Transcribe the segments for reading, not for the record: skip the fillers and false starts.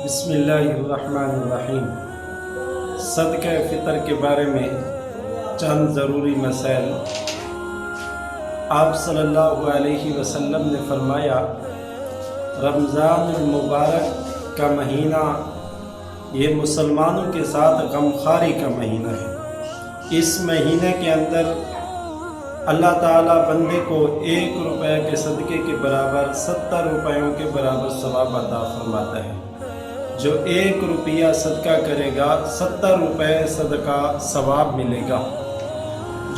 بسم اللہ الرحمن الرحیم۔ صدقہ فطر کے بارے میں چند ضروری مسائل۔ آپ صلی اللہ علیہ وسلم نے فرمایا، رمضان المبارک کا مہینہ یہ مسلمانوں کے ساتھ غمخواری کا مہینہ ہے۔ اس مہینے کے اندر اللہ تعالیٰ بندے کو 1 روپے کے صدقے کے برابر 70 روپیوں کے برابر ثواب عطا فرماتا ہے۔ جو 1 روپیہ صدقہ کرے گا 70 روپے صدقہ ثواب ملے گا۔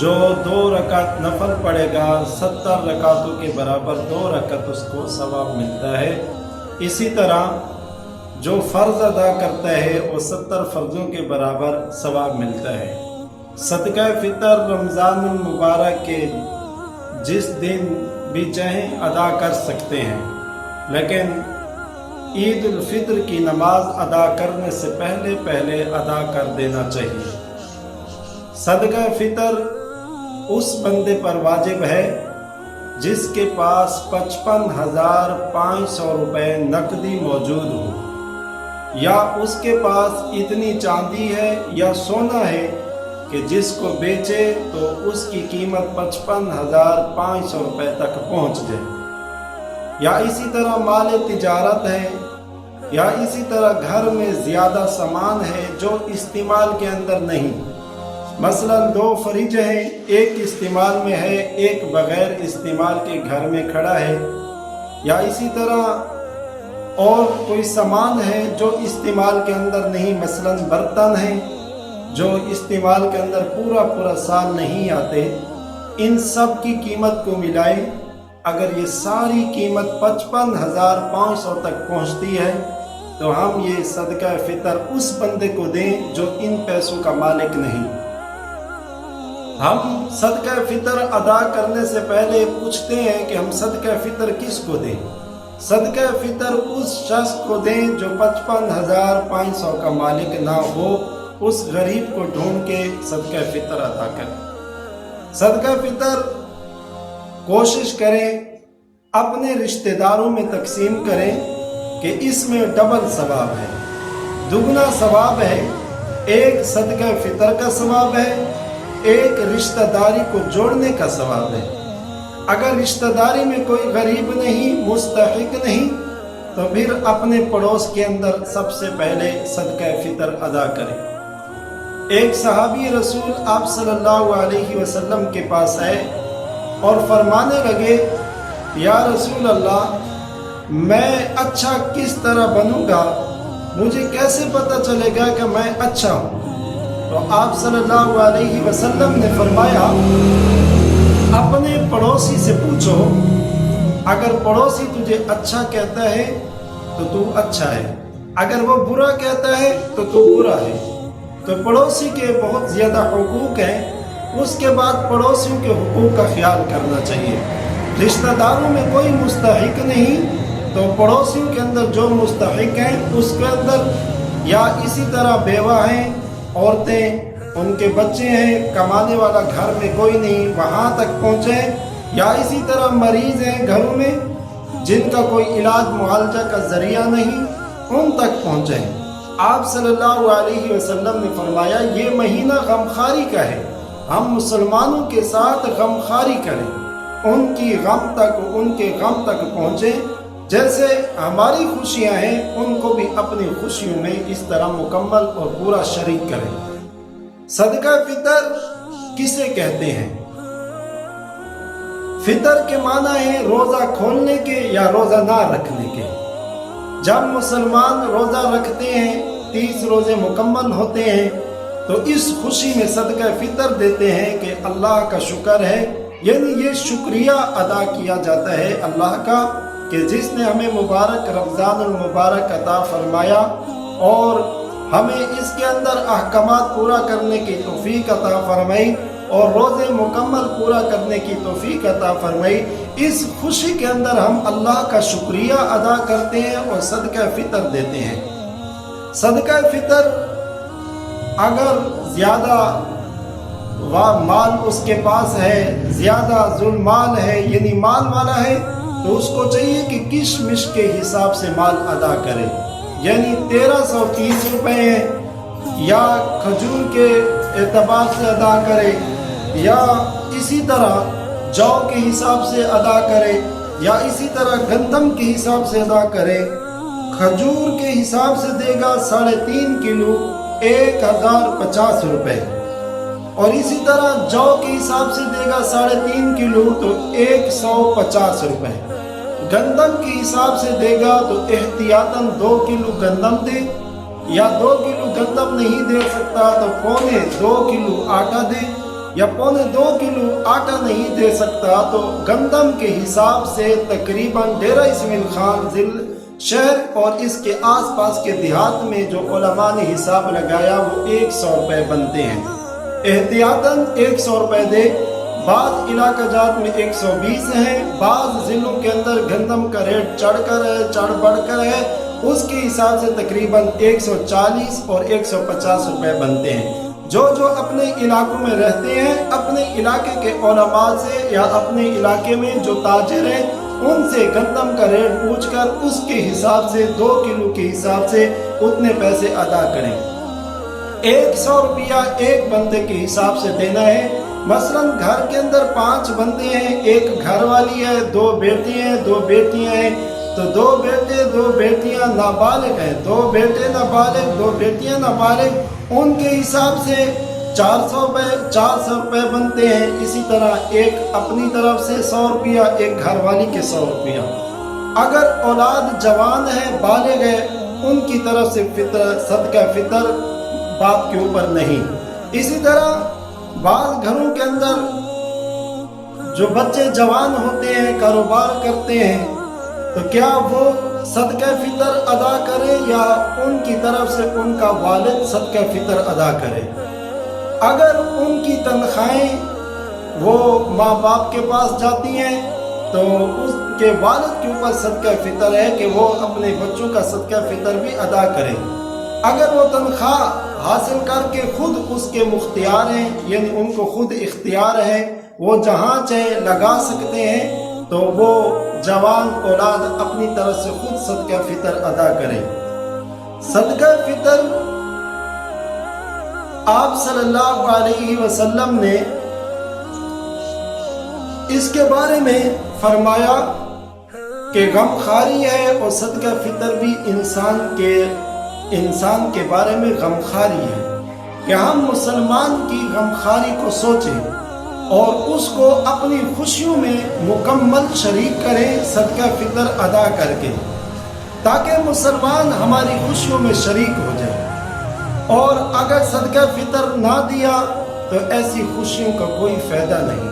جو 2 رکعت نفل پڑھے گا 70 رکعتوں کے برابر 2 رکعت اس کو ثواب ملتا ہے۔ اسی طرح جو فرض ادا کرتا ہے وہ 70 فرضوں کے برابر ثواب ملتا ہے۔ صدقہ فطر رمضان المبارک کے جس دن بھی چاہیں ادا کر سکتے ہیں، لیکن عید الفطر کی نماز ادا کرنے سے پہلے ادا کر دینا چاہیے۔ صدقہ فطر اس بندے پر واجب ہے جس کے پاس 55,500 روپے نقدی موجود ہو، یا اس کے پاس اتنی چاندی ہے یا سونا ہے کہ جس کو بیچے تو اس کی قیمت 55,500 روپے تک پہنچ جائے، یا اسی طرح مال تجارت ہے، یا اسی طرح گھر میں زیادہ سامان ہے جو استعمال کے اندر نہیں۔ مثلا 2 فریج ہیں، ایک استعمال میں ہے، ایک بغیر استعمال کے گھر میں کھڑا ہے، یا اسی طرح اور کوئی سامان ہے جو استعمال کے اندر نہیں، مثلا برتن ہیں جو استعمال کے اندر پورا سال نہیں آتے، ان سب کی قیمت کو ملائیں، اگر یہ ساری قیمت 55,500 تک پہنچتی ہے تو ہم یہ صدقہ فطر اس بندے کو دیں جو ان پیسوں کا مالک نہیں۔ ہم صدقہ فطر ادا کرنے سے پہلے پوچھتے ہیں کہ ہم صدقہ فطر کس کو دیں؟ صدقہ فطر اس شخص کو دیں جو 55,500 کا مالک نہ ہو، اس غریب کو ڈھونڈ کے صدقہ فطر ادا کریں۔ صدقہ فطر کوشش کریں اپنے رشتہ داروں میں تقسیم کریں کہ اس میں ڈبل ثواب ہے، دگنا ثواب ہے۔ ایک صدقہ فطر کا ثواب ہے، ایک رشتہ داری کو جوڑنے کا ثواب ہے۔ اگر رشتہ داری میں کوئی غریب نہیں، مستحق نہیں، تو پھر اپنے پڑوس کے اندر سب سے پہلے صدقہ فطر ادا کریں۔ ایک صحابی رسول آپ صلی اللہ علیہ وسلم کے پاس آئے اور فرمانے لگے، یا رسول اللہ، میں اچھا کس طرح بنوں گا؟ مجھے کیسے پتہ چلے گا کہ میں اچھا ہوں؟ تو آپ صلی اللہ علیہ وسلم نے فرمایا، اپنے پڑوسی سے پوچھو، اگر پڑوسی تجھے اچھا کہتا ہے تو تو اچھا ہے، اگر وہ برا کہتا ہے تو تو برا ہے۔ تو پڑوسی کے بہت زیادہ حقوق ہیں، اس کے بعد پڑوسیوں کے حقوق کا خیال کرنا چاہیے۔ رشتہ داروں میں کوئی مستحق نہیں، تو پڑوسیوں کے اندر جو مستحق ہیں اس کے اندر، یا اسی طرح بیوہ ہیں، عورتیں، ان کے بچے ہیں، کمانے والا گھر میں کوئی نہیں، وہاں تک پہنچیں، یا اسی طرح مریض ہیں گھروں میں جن کا کوئی علاج معالجہ کا ذریعہ نہیں، ان تک پہنچیں۔ آپ صلی اللہ علیہ وسلم نے فرمایا، یہ مہینہ غمخواری کا ہے، ہم مسلمانوں کے ساتھ غمخواری کریں، ان کی غم تک، ان کے غم تک پہنچیں، جیسے ہماری خوشیاں ہیں ان کو بھی اپنی خوشیوں میں اس طرح مکمل اور پورا شریک کریں۔ صدقہ فطر کسے کہتے ہیں؟ فطر کے معنی ہے روزہ کھولنے کے یا روزہ نہ رکھنے کے۔ جب مسلمان روزہ رکھتے ہیں، 30 روزے مکمل ہوتے ہیں، تو اس خوشی میں صدقہ فطر دیتے ہیں کہ اللہ کا شکر ہے، یعنی یہ شکریہ ادا کیا جاتا ہے اللہ کا کہ جس نے ہمیں مبارک رمضان المبارک عطا فرمایا اور ہمیں اس کے اندر احکامات پورا کرنے کی توفیق عطا فرمائی اور روزے مکمل پورا کرنے کی توفیق عطا فرمائی۔ اس خوشی کے اندر ہم اللہ کا شکریہ ادا کرتے ہیں اور صدقہ فطر دیتے ہیں۔ صدقہ فطر اگر زیادہ مال اس کے پاس ہے، زیادہ ذو مال ہے، یعنی مال والا ہے، تو اس کو چاہیے کہ کشمش کے حساب سے مال ادا کرے۔ یعنی 1330 روپے ہیں، یا کھجور کے اعتبار سے ادا کرے، یا اسی طرح جو کے حساب سے ادا کرے، یا اسی طرح گندم کے حساب سے ادا کرے۔ کھجور کے حساب سے دے گا 3.5 کلو 1050 روپے، اور اسی طرح جو کے حساب سے دے گا 3.5 کلو تو 150 روپے۔ گندم کے حساب سے دے گا تو احتیاطاً 2 کلو گندم دے، یا 2 کلو گندم نہیں دے سکتا تو 2.25 کلو آٹا دے، یا 2.25 کلو آٹا نہیں دے سکتا تو گندم کے حساب سے تقریباً ڈیرہ اسماعیل خان ضلع شہر اور اس کے آس پاس کے دیہات میں جو علماء نے حساب لگایا وہ 100 روپے بنتے ہیں۔ احتیاطاً 100 روپے دے۔ بعض علاقہ جات میں 120 ہیں، بعض ضلعوں کے اندر گندم کا ریٹ چڑھ بڑھ کر ہے، اس کے حساب سے تقریباً 140 اور 150 روپے بنتے ہیں۔ جو اپنے علاقوں میں رہتے ہیں، اپنے علاقے کے علماء سے یا اپنے علاقے میں جو تاجر ہیں ان سے گندم کا ریٹ پوچھ کر اس کے حساب سے 2 کلو کے حساب سے اتنے پیسے ادا کریں۔ 100 روپیہ ایک بندے کے حساب سے دینا ہے۔ مثلاً گھر کے اندر 5 بندے ہیں، ایک گھر والی ہے، 2 بیٹے ہیں، 2 بیٹیاں ہیں، تو 2 بیٹے 2 بیٹیاں نابالغ ہیں، 2 بیٹے نابالغ 2 بیٹیاں نابالغ، ان کے حساب سے 400 روپے بنتے ہیں۔ اسی طرح ایک اپنی طرف سے 100 روپیہ، ایک گھر والی کے 100 روپیہ۔ اگر اولاد جوان ہے، بالغ ہے، ان کی طرف سے صدقہ فطر باپ کے اوپر نہیں۔ اسی طرح بعض گھروں کے اندر جو بچے جوان ہوتے ہیں، کاروبار کرتے ہیں، تو کیا وہ صدقہ فطر ادا کرے یا ان کی طرف سے ان کا والد صدقہ فطر ادا کرے؟ اگر ان کی تنخواہیں وہ ماں باپ کے پاس جاتی ہیں تو اس کے والد کے اوپر صدقہ فطر ہے کہ وہ اپنے بچوں کا صدقہ فطر بھی ادا کرے۔ اگر وہ تنخواہ حاصل کر کے خود اس کے مختار ہیں، یعنی ان کو خود اختیار ہے، وہ جہاں چاہے لگا سکتے ہیں، تو وہ جوان اولاد اپنی طرف سے خود صدقہ فطر ادا کرے۔ صدقہ فطر آپ صلی اللہ علیہ وسلم نے اس کے بارے میں فرمایا کہ غمخواری ہے، اور صدقہ فطر بھی انسان کے بارے میں غمخواری ہے کہ ہم مسلمان کی غمخواری کو سوچیں اور اس کو اپنی خوشیوں میں مکمل شریک کریں صدقہ فطر ادا کر کے، تاکہ مسلمان ہماری خوشیوں میں شریک ہو جائے۔ اور اگر صدقہ فطر نہ دیا تو ایسی خوشیوں کا کوئی فائدہ نہیں۔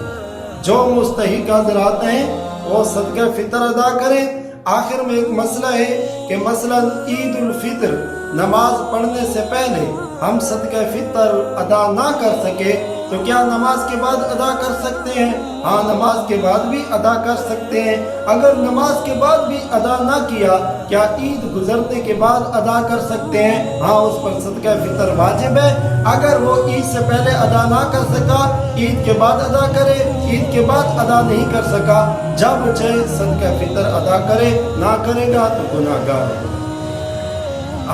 جو مستحق حضرات ہیں وہ صدقہ فطر ادا کریں۔ آخر میں ایک مسئلہ ہے کہ مثلا عید الفطر نماز پڑھنے سے پہلے ہم صدقہ فطر ادا نہ کر سکے تو کیا نماز کے بعد ادا کر سکتے ہیں؟ ہاں، نماز کے بعد بھی ادا کر سکتے ہیں۔ اگر نماز کے بعد بھی ادا نہ کیا، کیا عید گزرنے کے بعد ادا کر سکتے ہیں؟ ہاں، اس پر صدقہ فطر واجب ہے۔ اگر وہ عید سے پہلے ادا نہ کر سکا، عید کے بعد ادا کرے، عید کے بعد ادا نہیں کر سکا، جب چاہے صدقہ فطر ادا کرے، نہ کرے گا تو گناہ گار ہے۔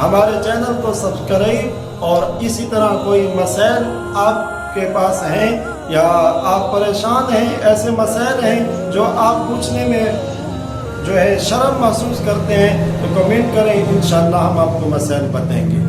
ہمارے چینل کو سبسکرائب، اور اسی طرح کوئی مسائل آپ کے پاس ہیں یا آپ پریشان ہیں، ایسے مسائل ہیں جو آپ پوچھنے میں شرم محسوس کرتے ہیں، تو کمنٹ کریں، انشاءاللہ ہم آپ کو مسائل بتائیں گے۔